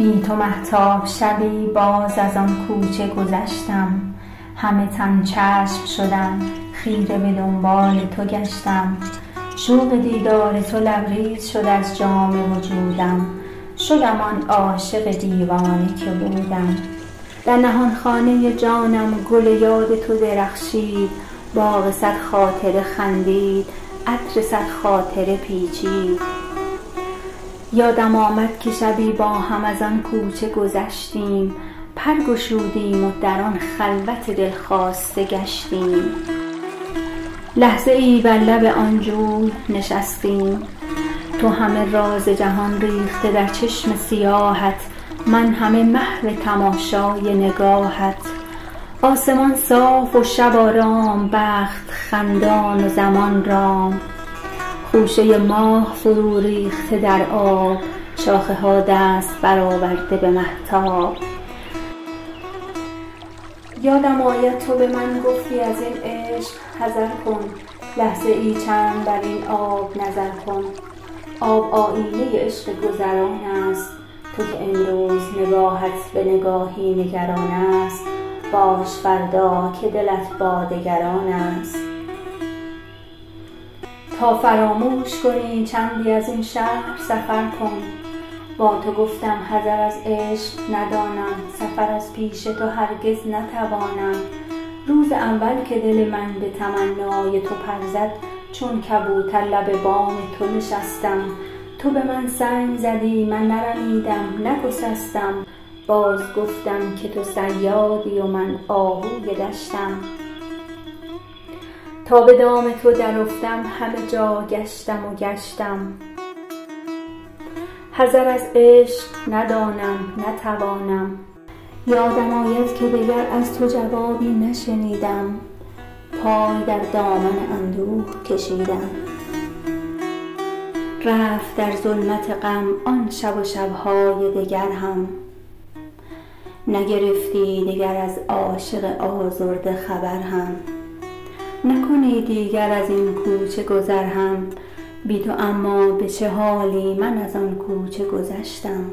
بی تو مهتاب شبی باز از آن کوچه گذشتم، همه تن چشم شدم خیره به دنبال تو گشتم. شوق دیدار تو لبریز شد از جام وجودم، شدم آن عاشق دیوانه که بودم. در نهانخانه جانم گل یاد تو درخشید، باغ صد خاطره خندید، عطر صد خاطره پیچید. یادم آمد که شبی با هم از آن کوچه گذشتیم، پر گشودیم و در آن خلوت دلخواسته گشتیم. لحظه ای بر لب آن جوی نشستیم، تو همه راز جهان ریخته در چشم سیاهت، من همه محو تماشای نگاهت. آسمان صاف و شب آرام، بخت خندان و زمان رام، خوشه ماه فرو ریخته در آب، شاخه ها دست برآورده به مهتاب. یادم آید تو به من گفتی از این عشق حذر کن، لحظه ای چند بر این آب نظر کن. آب آیینه عشق گذران است، تو که امروز نگاهت به نگاهی نگران است، باش فردا که دلت با دگران است. تا فراموش کنی چندی از این شهر سفر کن، با تو گفتم حذر از عشق ندانم، سفر از پیش تو هرگز نتوانم. روز اول که دل من به تمنای تو پر زد، چون کبوتر لب بام تو نشستم. تو به من سنگ زدی من نرمیدم نگسستم، باز گفتم که تو صیادی و من آهوی دشتم. تا به دام تو درافتم همه جا گشتم و گشتم، حذر از عشق ندانم نتوانم. یادم آید که دگر از تو جوابی نشنیدم، پای در دامن اندوه کشیدم. رفت در ظلمت غم آن شب و شبهای دگر هم، نگرفتی دگر از عاشق آزرده خبر هم. نکنی دیگر از این کوچه گذر هم، بی تو اما به چه حالی من از آن کوچه گذشتم.